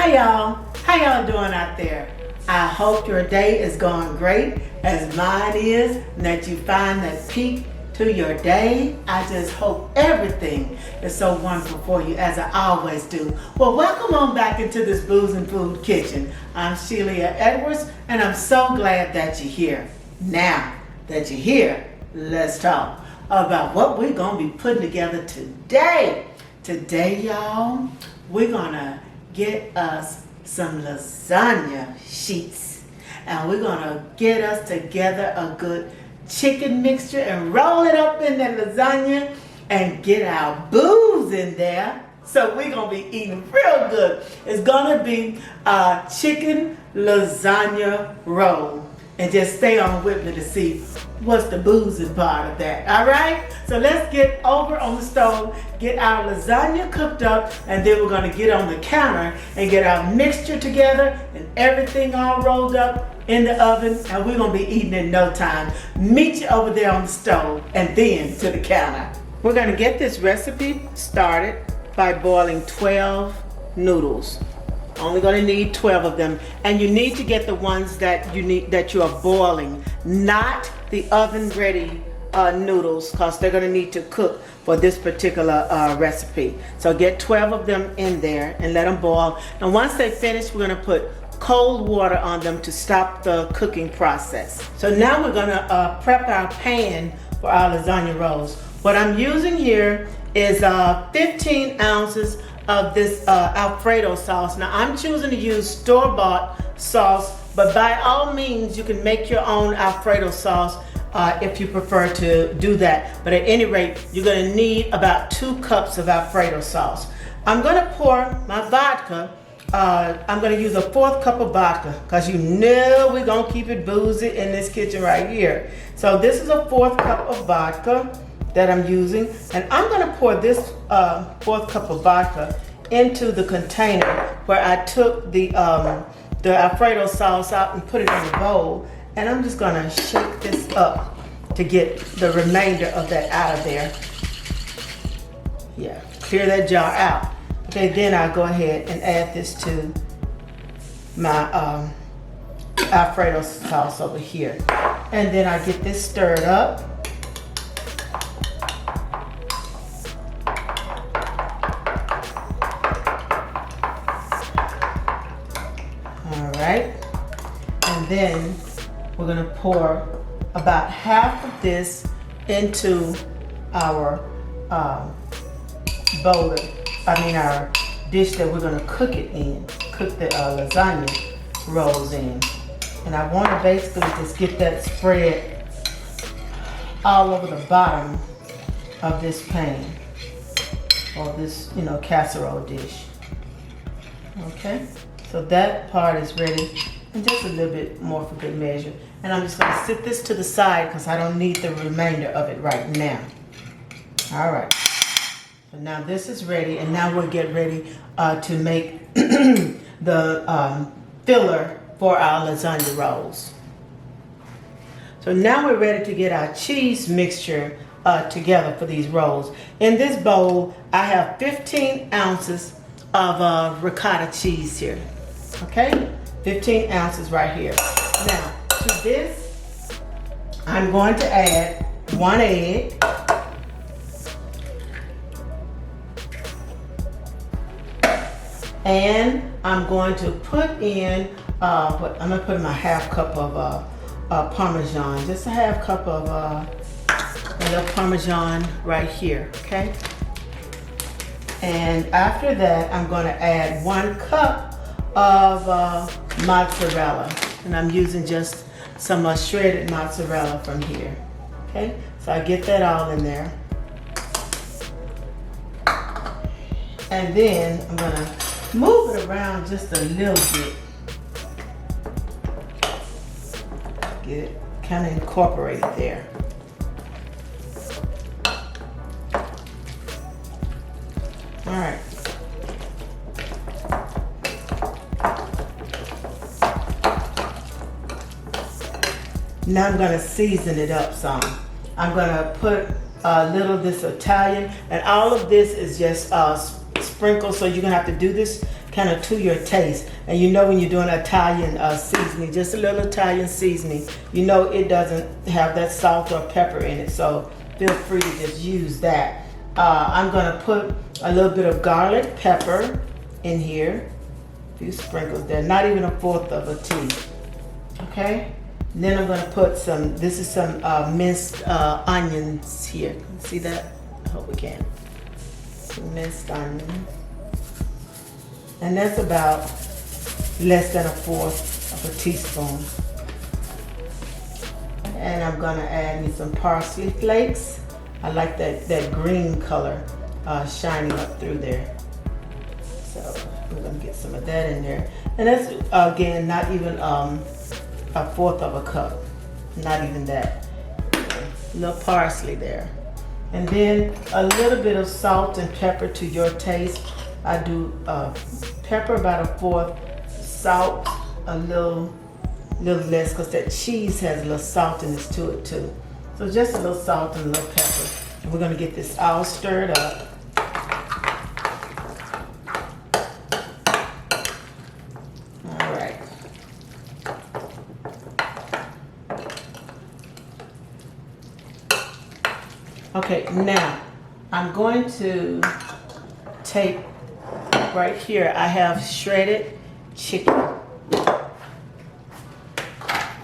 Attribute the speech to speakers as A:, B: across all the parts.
A: Hi y'all, how y'all doing out there? I hope your day is going great as mine is, and that you find that peak to your day. I just hope everything is so wonderful for you as I always do. Well, welcome on back into this Boozin Food Kitchen. I'm Shelia Edwards, and I'm so glad that you're here. Now that you're here, let's talk about what we're gonna be putting together today. Today, y'all, we're gonna get us some lasagna sheets, and we're gonna get us together a good chicken mixture and roll it up in that lasagna and get our booze in there. So we're gonna be eating real good. It's gonna be a chicken lasagna roll, and just stay on with me to see what's the boozing part of that. All right, so let's get over on the stove, get our lasagna cooked up, and then we're gonna get on the counter and get our mixture together and everything all rolled up in the oven, and we're gonna be eating in no time. Meet you over there on the stove and then to the counter. We're gonna get this recipe started by boiling 12 noodles. Only gonna need 12 of them, and you need to get the ones that you are boiling, not the oven ready noodles, because they're gonna need to cook for this particular recipe. So get 12 of them in there and let them boil. And once they finish, we're gonna put cold water on them to stop the cooking process. So now we're gonna prep our pan for our lasagna rolls. What I'm using here is 15 ounces of this Alfredo sauce. Now I'm choosing to use store-bought sauce, but by all means you can make your own Alfredo sauce if you prefer to do that. But at any rate, you're gonna need about 2 cups of Alfredo sauce. I'm gonna pour my vodka. I'm gonna use a 1/4 cup of vodka, because you know we're gonna keep it boozy in this kitchen right here. So this is a 1/4 cup of vodka that I'm using, and I'm gonna pour this 1/4 cup of vodka into the container where I took the Alfredo sauce out and put it in the bowl, and I'm just gonna shake this up to get the remainder of that out of there. Yeah, clear that jar out. Okay, then I'll go ahead and add this to my Alfredo sauce over here, and then I get this stirred up. Right, and then we're going to pour about half of this into our bowl, our dish that we're going to cook it in, cook the lasagna rolls in. And I want to basically just get that spread all over the bottom of this pan or this, casserole dish. Okay. So that part is ready, and just a little bit more for good measure. And I'm just going to sit this to the side because I don't need the remainder of it right now. All right. So now this is ready, and now we'll get ready to make the filler for our lasagna rolls. So now we're ready to get our cheese mixture together for these rolls. In this bowl, I have 15 ounces of ricotta cheese here. Okay, 15 ounces right here. Now, to this, I'm going to add 1 egg. And I'm going to put in, I'm going to put in my 1/2 cup of Parmesan, just a 1/2 cup of a little Parmesan right here, okay? And after that, I'm going to add 1 cup of mozzarella, and I'm using just some shredded mozzarella from here. Okay, so I get that all in there, and then I'm going to move it around just a little bit, get it kind of incorporated there. All right. Now I'm going to season it up some. I'm going to put a little of this Italian, and all of this is just sprinkled, so you're going to have to do this kind of to your taste. And you know when you're doing Italian seasoning, just a little Italian seasoning, you know it doesn't have that salt or pepper in it. So feel free to just use that. I'm gonna put a little bit of garlic pepper in here. A few sprinkles there, not even a fourth of a tea. Okay? And then I'm gonna put some, this is some minced onions here. See that? I hope we can. Some minced onion. And that's about less than a fourth of a teaspoon. And I'm gonna add me some parsley flakes. I like that green color shining up through there. So we're gonna get some of that in there. And that's, again, not even a fourth of a cup. Not even that. A little parsley there. And then a little bit of salt and pepper to your taste. I do pepper about a fourth, salt a little less, because that cheese has a little saltiness to it too. So just a little salt and a little pepper. And we're gonna get this all stirred up. All right. Okay, now I'm going to take right here, I have shredded chicken.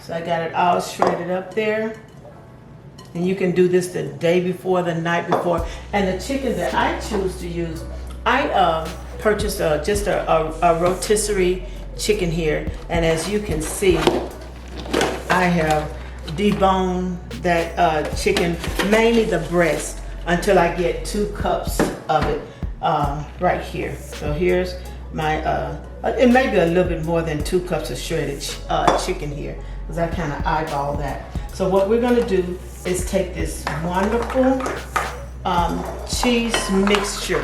A: So I got it all shredded up there. And you can do this the day before, the night before. And the chicken that I choose to use, I purchased just a rotisserie chicken here. And as you can see, I have deboned that chicken, mainly the breast, until I get 2 cups of it right here. So here's my, it may be a little bit more than 2 cups of shredded chicken here, because I kind of eyeball that. So what we're gonna do is take this wonderful cheese mixture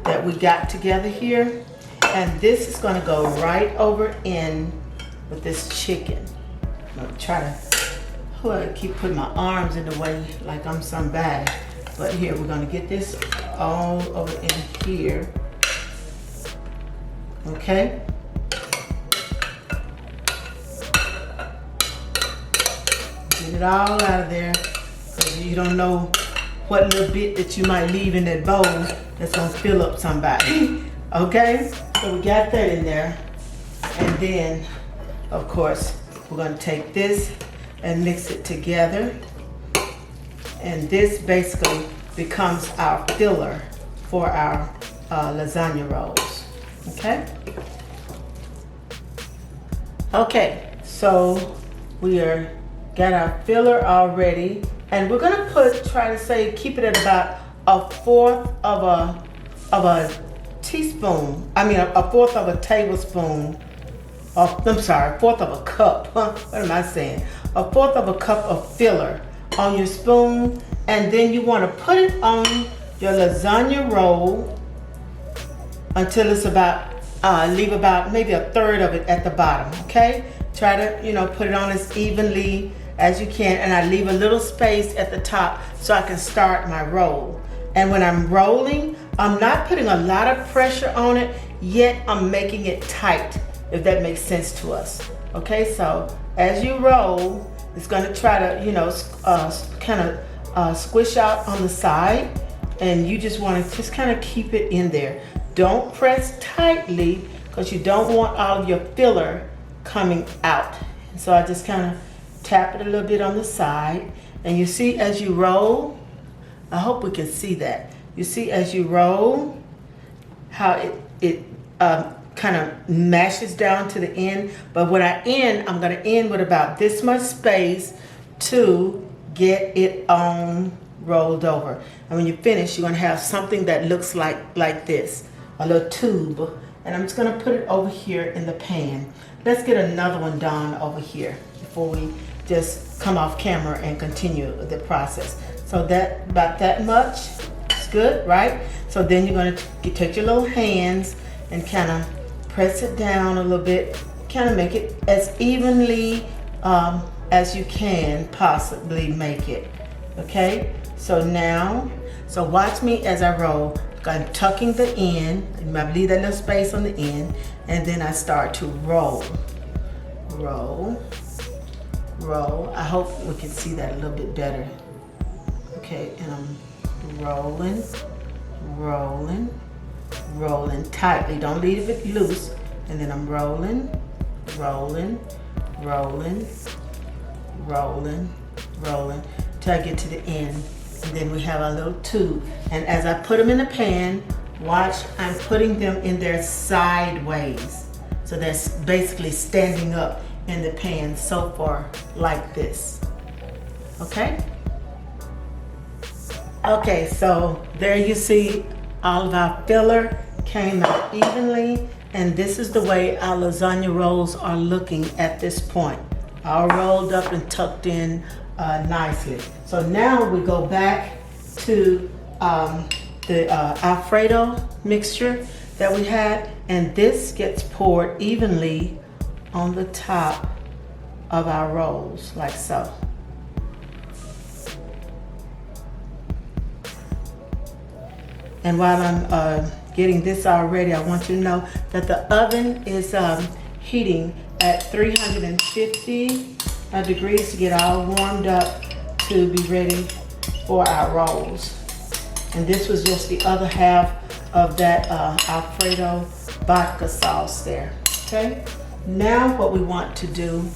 A: that we got together here, and this is gonna go right over in with this chicken. I'm gonna try to, I keep putting my arms in the way like I'm somebody. But here, we're gonna get this all over in here. Okay? Get it all out of there, because you don't know what little bit that you might leave in that bowl that's gonna fill up somebody. Okay? So we got that in there. And then, of course, we're gonna take this and mix it together. And this basically becomes our filler for our lasagna rolls. Okay? Okay, so we got our filler already, and we're gonna keep it at about a fourth of a teaspoon. I mean, a fourth of a tablespoon. I'm sorry, a fourth of a cup. What am I saying? A fourth of a cup of filler on your spoon, and then you want to put it on your lasagna roll until it's about, leave about maybe a third of it at the bottom, okay? Try to, put it on as evenly as you can, and I leave a little space at the top so I can start my roll. And when I'm rolling, I'm not putting a lot of pressure on it, yet I'm making it tight, if that makes sense to us. Okay, so as you roll, it's gonna try to, kind of squish out on the side, and you just wanna kind of keep it in there. Don't press tightly, because you don't want all of your filler coming out. So I just kind of tap it a little bit on the side, and you see as you roll, I hope we can see that. You see as you roll, how it kind of mashes down to the end. But when I end, I'm gonna end with about this much space to get it on rolled over. And when you finish, you're gonna have something that looks like this, a little tube. And I'm just gonna put it over here in the pan. Let's get another one done over here before we just come off camera and continue the process. So that, about that much, is good, right? So then you're gonna take your little hands and kind of press it down a little bit, kind of make it as evenly as you can possibly make it, okay? So now, watch me as I roll. I'm tucking the end. I leave that little space on the end, and then I start to roll. Roll, roll. I hope we can see that a little bit better. Okay, and I'm rolling, rolling, rolling tightly. Don't leave it loose. And then I'm rolling, rolling, rolling, rolling, rolling, till I get to the end. And then we have our little tube. And as I put them in the pan, watch, I'm putting them in there sideways. So they're basically standing up in the pan so far like this. Okay? Okay, so there you see all of our filler came out evenly. And this is the way our lasagna rolls are looking at this point. All rolled up and tucked in nicely. So now we go back to the Alfredo mixture that we had, and this gets poured evenly on the top of our rolls, like so. And while I'm getting this all ready, I want you to know that the oven is heating at 350 degrees to get all warmed up to be ready for our rolls. And this was just the other half of that Alfredo vodka sauce there. Okay, now what we want to do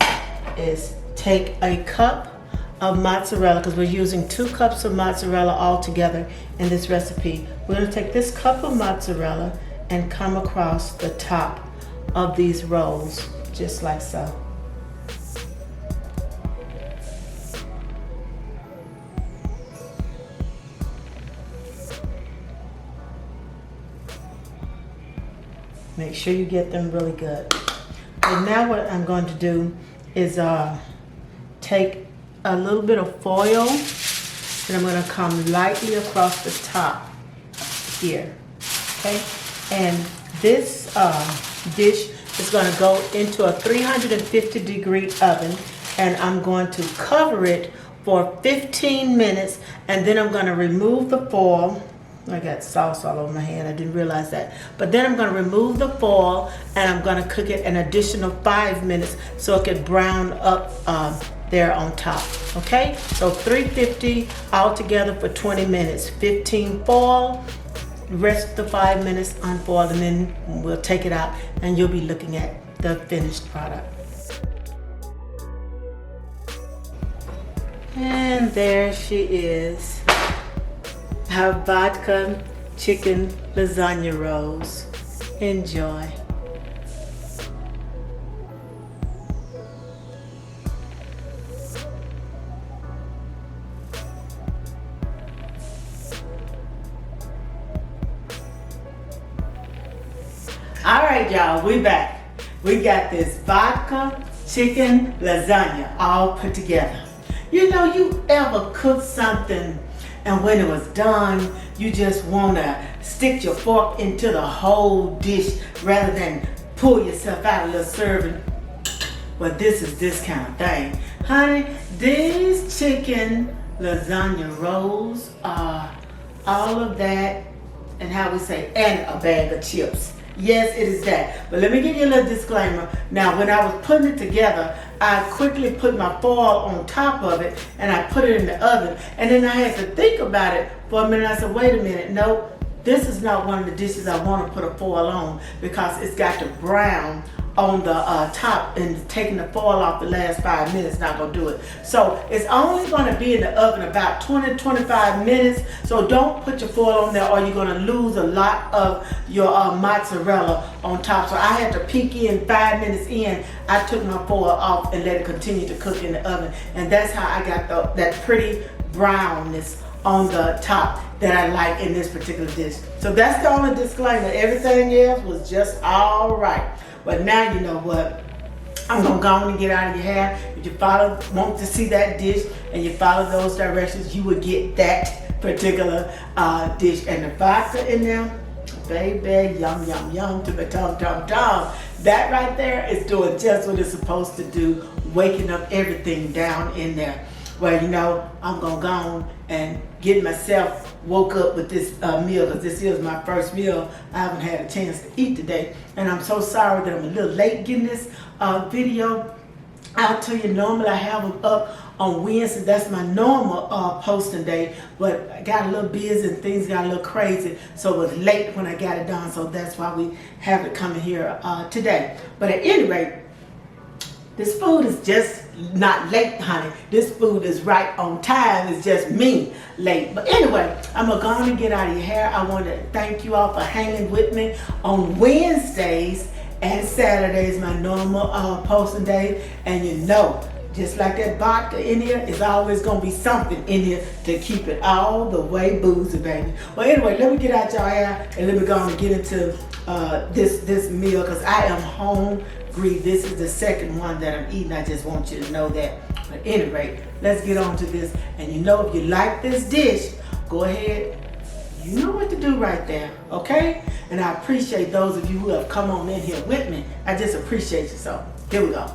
A: is take a cup of mozzarella, because we're using 2 cups of mozzarella all together in this recipe. We're going to take this cup of mozzarella and come across the top of these rolls, just like so. Make sure you get them really good. And now what I'm going to do is take a little bit of foil, and I'm going to come lightly across the top here. Okay, and this dish is going to go into a 350 degree oven, and I'm going to cover it for 15 minutes, and then I'm going to remove the foil. I got sauce all over my hand, I didn't realize that. But then I'm going to remove the foil, and I'm going to cook it an additional 5 minutes so it can brown up there on top. Okay, so 350 altogether for 20 minutes, 15 foil, rest of the 5 minutes unfoiled, and then we'll take it out and you'll be looking at the finished product. And there she is, our vodka chicken lasagna rolls. Enjoy. All right, y'all, we back. We got this vodka chicken lasagna all put together. You know, you ever cook something and when it was done, you just want to stick your fork into the whole dish rather than pull yourself out a little serving? Well, this is this kind of thing. Honey, these chicken lasagna rolls are all of that, and how we say, and a bag of chips. Yes, it is that. But let me give you a little disclaimer. Now, when I was putting it together, I quickly put my foil on top of it and I put it in the oven. And then I had to think about it for a minute. I said, wait a minute, no, this is not one of the dishes I want to put a foil on, because it's got to brown on the top, and taking the foil off the last 5 minutes not gonna do it. So it's only gonna be in the oven about 20-25 minutes. So don't put your foil on there or you're gonna lose a lot of your mozzarella on top. So I had to peek in 5 minutes in. I took my foil off and let it continue to cook in the oven. And that's how I got that pretty brownness on the top that I like in this particular dish. So that's the only disclaimer. Everything else was just all right. But now you know what, I'm gonna go on and get out of your hair. If you want to see that dish and you follow those directions, you would get that particular dish. And the vodka in there, baby, yum, yum, yum, to the tum, tum, tum. That right there is doing just what it's supposed to do, waking up everything down in there. well, you know, I'm gonna go on and get myself woke up with this meal, because this is my first meal I haven't had a chance to eat today. And I'm so sorry that I'm a little late getting this video out to you. Normally I have them up on Wednesday. That's my normal posting day, but I got a little busy and things got a little crazy, so it was late when I got it done. So that's why we have it coming here today. But at any rate, this food is just not late, honey. This food is right on time. It's just me late. But anyway, I'm going to go on and get out of your hair. I want to thank you all for hanging with me on Wednesdays and Saturdays, my normal posting day. And you know, just like that vodka in here, it's always going to be something in here to keep it all the way boozy, baby. Well, anyway, let me get out your hair and let me go on and get into this meal, because I am hungry. This is the second one that I'm eating. I just want you to know that. But anyway, let's get on to this. And you know, if you like this dish, go ahead. You know what to do right there, okay? And I appreciate those of you who have come on in here with me. I just appreciate you. So here we go.